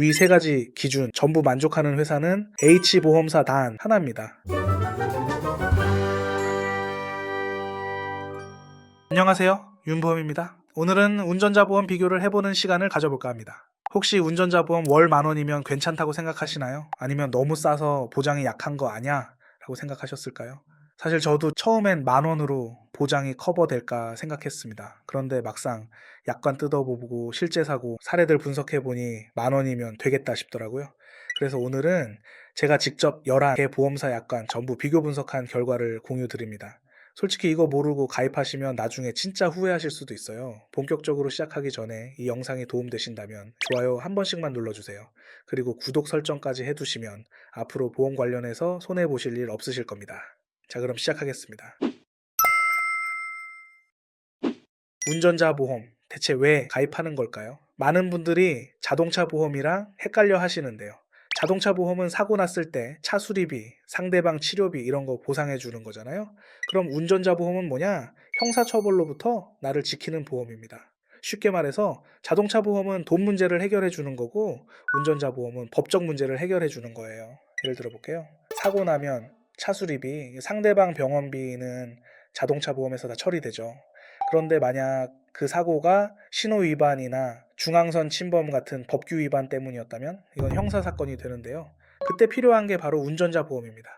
위 세 가지 기준 전부 만족하는 회사는 H보험사 단 하나입니다. 안녕하세요, 윤보험입니다. 오늘은 운전자 보험 비교를 해보는 시간을 가져볼까 합니다. 혹시 운전자 보험 월 10,000원이면 괜찮다고 생각하시나요? 아니면 너무 싸서 보장이 약한 거 아냐? 라고 생각하셨을까요? 사실 저도 처음엔 10,000원으로 보장이 커버될까 생각했습니다. 그런데 막상 약관 뜯어보고 실제 사고 사례들 분석해보니 10,000원이면 되겠다 싶더라고요. 그래서 오늘은 제가 직접 11개 보험사 약관 전부 비교 분석한 결과를 공유 드립니다. 솔직히 이거 모르고 가입하시면 나중에 진짜 후회하실 수도 있어요. 본격적으로 시작하기 전에 이 영상이 도움되신다면 좋아요 한 번씩만 눌러주세요. 그리고 구독 설정까지 해두시면 앞으로 보험 관련해서 손해보실 일 없으실 겁니다. 자, 그럼 시작하겠습니다. 운전자 보험 대체 왜 가입하는 걸까요? 많은 분들이 자동차 보험이랑 헷갈려 하시는데요. 자동차 보험은 사고 났을 때 차 수리비, 상대방 치료비 이런 거 보상해 주는 거잖아요. 그럼 운전자 보험은 뭐냐? 형사처벌로부터 나를 지키는 보험입니다. 쉽게 말해서 자동차 보험은 돈 문제를 해결해 주는 거고 운전자 보험은 법적 문제를 해결해 주는 거예요. 예를 들어 볼게요. 사고 나면 차 수리비, 상대방 병원비는 자동차 보험에서 다 처리되죠. 그런데 만약 그 사고가 신호 위반이나 중앙선 침범 같은 법규 위반 때문이었다면 이건 형사사건이 되는데요. 그때 필요한 게 바로 운전자 보험입니다.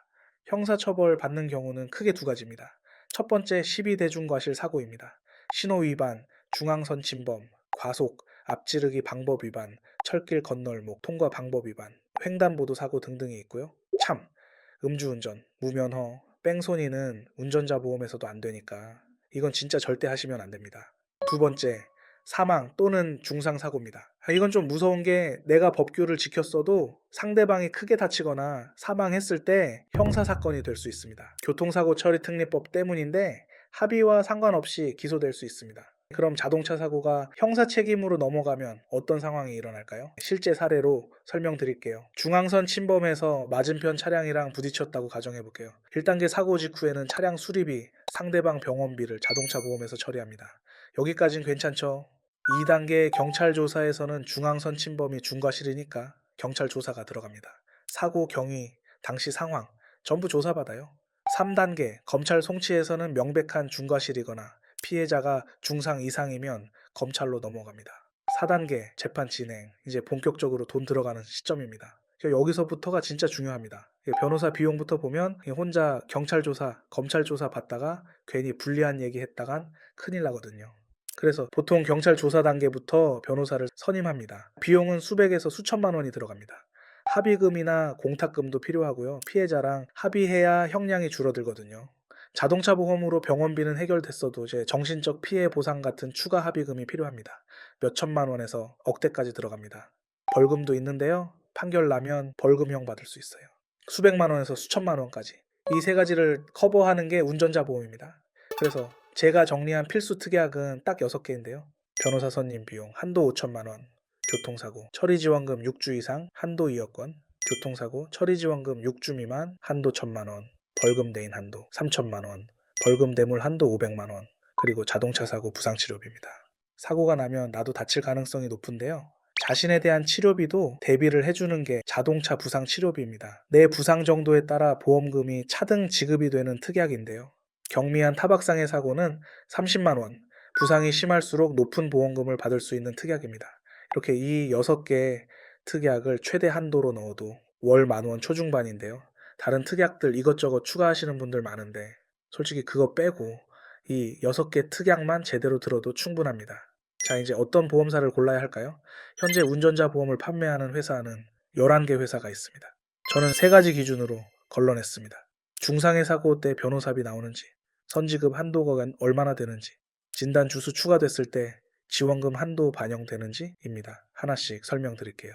형사처벌 받는 경우는 크게 두 가지입니다. 첫 번째 12대중과실 사고입니다. 신호 위반, 중앙선 침범, 과속, 앞지르기 방법 위반, 철길 건널목, 통과 방법 위반, 횡단보도 사고 등등이 있고요. 참, 음주운전, 무면허, 뺑소니는 운전자 보험에서도 안 되니까 이건 진짜 절대 하시면 안 됩니다. 두 번째, 사망 또는 중상사고입니다. 이건 좀 무서운 게 내가 법규를 지켰어도 상대방이 크게 다치거나 사망했을 때 형사사건이 될 수 있습니다. 교통사고 처리 특례법 때문인데 합의와 상관없이 기소될 수 있습니다. 그럼 자동차 사고가 형사 책임으로 넘어가면 어떤 상황이 일어날까요? 실제 사례로 설명드릴게요. 중앙선 침범해서 맞은편 차량이랑 부딪혔다고 가정해볼게요. 1단계 사고 직후에는 차량 수리비, 상대방 병원비를 자동차 보험에서 처리합니다. 여기까진 괜찮죠? 2단계 경찰 조사에서는 중앙선 침범이 중과실이니까 경찰 조사가 들어갑니다. 사고 경위, 당시 상황 전부 조사받아요. 3단계 검찰 송치에서는 명백한 중과실이거나 피해자가 중상 이상이면 검찰로 넘어갑니다. 4단계 재판 진행, 이제 본격적으로 돈 들어가는 시점입니다. 여기서부터가 진짜 중요합니다. 변호사 비용부터 보면 혼자 경찰 조사, 검찰 조사 받다가 괜히 불리한 얘기 했다간 큰일 나거든요. 그래서 보통 경찰 조사 단계부터 변호사를 선임합니다. 비용은 수백에서 수천만 원이 들어갑니다. 합의금이나 공탁금도 필요하고요. 피해자랑 합의해야 형량이 줄어들거든요. 자동차 보험으로 병원비는 해결됐어도 이제 정신적 피해 보상 같은 추가 합의금이 필요합니다. 몇 천만 원에서 억대까지 들어갑니다. 벌금도 있는데요. 판결 나면 벌금형 받을 수 있어요. 수백만 원에서 수천만 원까지. 이 세 가지를 커버하는 게 운전자 보험입니다. 그래서 제가 정리한 필수 특약은 딱 6개인데요. 변호사 선임 비용 한도 5천만 원, 교통사고 처리지원금 6주 이상 한도 2억 원, 교통사고 처리지원금 6주 미만 한도 1천만 원, 벌금 대인 한도 3천만 원, 벌금 대물 한도 500만 원, 그리고 자동차 사고 부상치료비입니다. 사고가 나면 나도 다칠 가능성이 높은데요. 자신에 대한 치료비도 대비를 해주는 게 자동차 부상 치료비입니다. 내 부상 정도에 따라 보험금이 차등 지급이 되는 특약인데요. 경미한 타박상의 사고는 30만 원, 부상이 심할수록 높은 보험금을 받을 수 있는 특약입니다. 이렇게 이 6개 특약을 최대 한도로 넣어도 월 10,000원 초중반인데요. 다른 특약들 이것저것 추가하시는 분들 많은데 솔직히 그거 빼고 이 6개 특약만 제대로 들어도 충분합니다. 자, 이제 어떤 보험사를 골라야 할까요? 현재 운전자 보험을 판매하는 회사는 11개 회사가 있습니다. 저는 3가지 기준으로 걸러냈습니다. 중상해 사고 때 변호사비 나오는지, 선지급 한도가 얼마나 되는지, 진단 주수 추가됐을 때 지원금 한도 반영되는지입니다. 하나씩 설명드릴게요.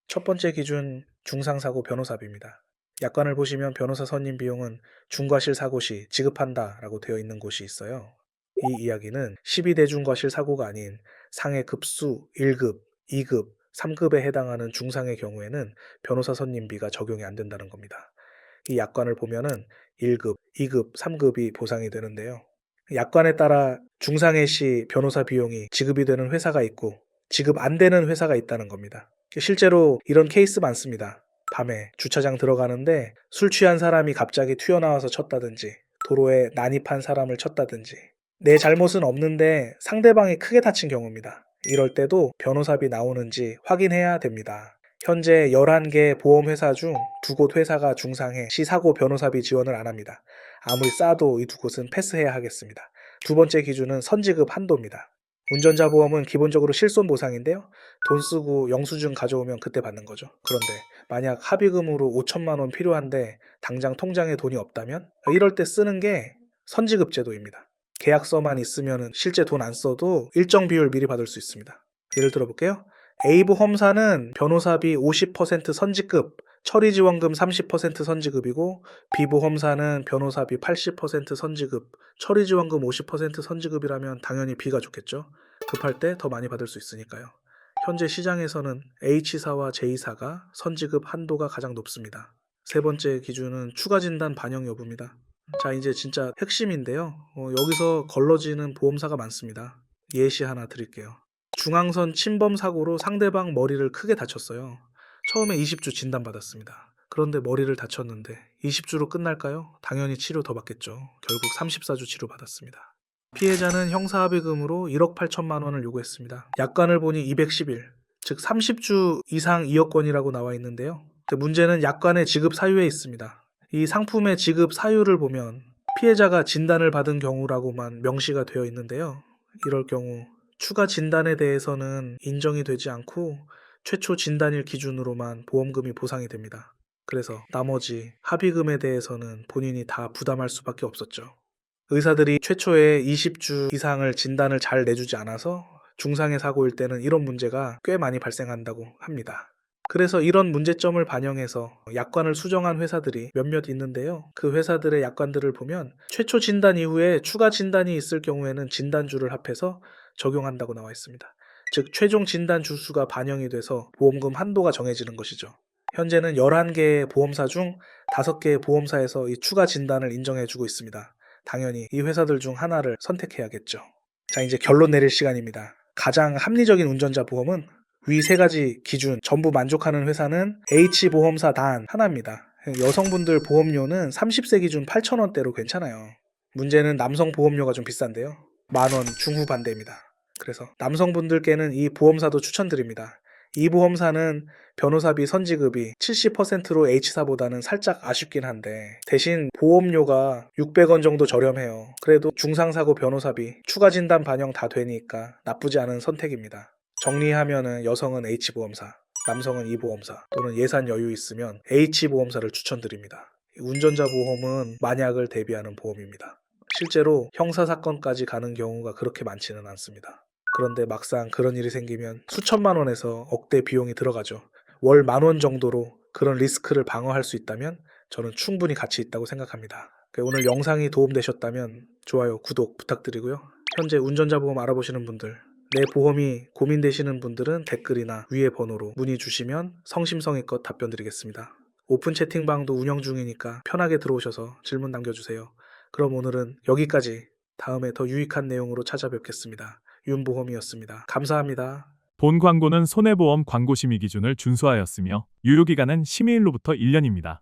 첫 번째 기준 중상사고 변호사비입니다. 약관을 보시면 변호사 선임 비용은 중과실 사고 시 지급한다 라고 되어 있는 곳이 있어요. 이 이야기는 12대중과실 사고가 아닌 상해 급수 1급, 2급, 3급에 해당하는 중상의 경우에는 변호사 선임비가 적용이 안 된다는 겁니다. 이 약관을 보면은 1급, 2급, 3급이 보상이 되는데요. 약관에 따라 중상해 시 변호사 비용이 지급이 되는 회사가 있고 지급 안 되는 회사가 있다는 겁니다. 실제로 이런 케이스 많습니다. 밤에 주차장 들어가는데 술 취한 사람이 갑자기 튀어나와서 쳤다든지 도로에 난입한 사람을 쳤다든지 내 잘못은 없는데 상대방이 크게 다친 경우입니다. 이럴 때도 변호사비 나오는지 확인해야 됩니다. 현재 11개 보험회사 중 2곳 회사가 중상해 시사고 변호사비 지원을 안 합니다. 아무리 싸도 이 2곳은 패스해야 하겠습니다. 두 번째 기준은 선지급 한도입니다. 운전자 보험은 기본적으로 실손 보상인데요. 돈 쓰고 영수증 가져오면 그때 받는 거죠. 그런데 만약 합의금으로 5천만 원 필요한데 당장 통장에 돈이 없다면 이럴 때 쓰는 게 선지급 제도입니다. 계약서만 있으면 실제 돈 안 써도 일정 비율 미리 받을 수 있습니다. 예를 들어 볼게요. A보험사는 변호사비 50% 선지급, 처리지원금 30% 선지급이고 B보험사는 변호사비 80% 선지급, 처리지원금 50% 선지급이라면 당연히 B가 좋겠죠. 급할 때 더 많이 받을 수 있으니까요. 현재 시장에서는 H사와 J사가 선지급 한도가 가장 높습니다. 세 번째 기준은 추가 진단 반영 여부입니다. 자, 이제 진짜 핵심인데요. 여기서 걸러지는 보험사가 많습니다. 예시 하나 드릴게요. 중앙선 침범 사고로 상대방 머리를 크게 다쳤어요. 처음에 20주 진단받았습니다. 그런데 머리를 다쳤는데 20주로 끝날까요? 당연히 치료 더 받겠죠. 결국 34주 치료받았습니다. 피해자는 형사합의금으로 1억 8천만 원을 요구했습니다. 약관을 보니 210일, 즉 30주 이상 2억 원이라고 나와 있는데요. 문제는 약관의 지급 사유에 있습니다. 이 상품의 지급 사유를 보면 피해자가 진단을 받은 경우라고만 명시가 되어 있는데요. 이럴 경우 추가 진단에 대해서는 인정이 되지 않고 최초 진단일 기준으로만 보험금이 보상이 됩니다. 그래서 나머지 합의금에 대해서는 본인이 다 부담할 수밖에 없었죠. 의사들이 최초에 20주 이상을 진단을 잘 내주지 않아서 중상의 사고일 때는 이런 문제가 꽤 많이 발생한다고 합니다. 그래서 이런 문제점을 반영해서 약관을 수정한 회사들이 몇몇 있는데요. 그 회사들의 약관들을 보면 최초 진단 이후에 추가 진단이 있을 경우에는 진단주를 합해서 적용한다고 나와 있습니다. 즉 최종 진단 주수가 반영이 돼서 보험금 한도가 정해지는 것이죠. 현재는 11개의 보험사 중 5개의 보험사에서 이 추가 진단을 인정해주고 있습니다. 당연히 이 회사들 중 하나를 선택해야겠죠. 자, 이제 결론 내릴 시간입니다. 가장 합리적인 운전자 보험은 위 3가지 기준 전부 만족하는 회사는 H보험사 단 하나입니다. 여성분들 보험료는 30세 기준 8,000원대로 괜찮아요. 문제는 남성 보험료가 좀 비싼데요. 10,000원 중후반대입니다. 그래서 남성분들께는 이 보험사도 추천드립니다. 이 보험사는 변호사비 선지급이 70%로 H사보다는 살짝 아쉽긴 한데 대신 보험료가 600원 정도 저렴해요. 그래도 중상사고 변호사비 추가 진단 반영 다 되니까 나쁘지 않은 선택입니다. 정리하면은 여성은 H보험사, 남성은 E보험사 또는 예산 여유 있으면 H보험사를 추천드립니다. 운전자 보험은 만약을 대비하는 보험입니다. 실제로 형사사건까지 가는 경우가 그렇게 많지는 않습니다. 그런데 막상 그런 일이 생기면 수천만 원에서 억대 비용이 들어가죠. 월 10,000원 정도로 그런 리스크를 방어할 수 있다면 저는 충분히 가치 있다고 생각합니다. 오늘 영상이 도움되셨다면 좋아요, 구독 부탁드리고요. 현재 운전자 보험 알아보시는 분들, 내 보험이 고민되시는 분들은 댓글이나 위에 번호로 문의 주시면 성심성의껏 답변 드리겠습니다. 오픈 채팅방도 운영 중이니까 편하게 들어오셔서 질문 남겨주세요. 그럼 오늘은 여기까지. 다음에 더 유익한 내용으로 찾아뵙겠습니다. 윤보험이었습니다. 감사합니다. 본 광고는 손해보험 광고 심의 기준을 준수하였으며 유효기간은 심의일로부터 1년입니다.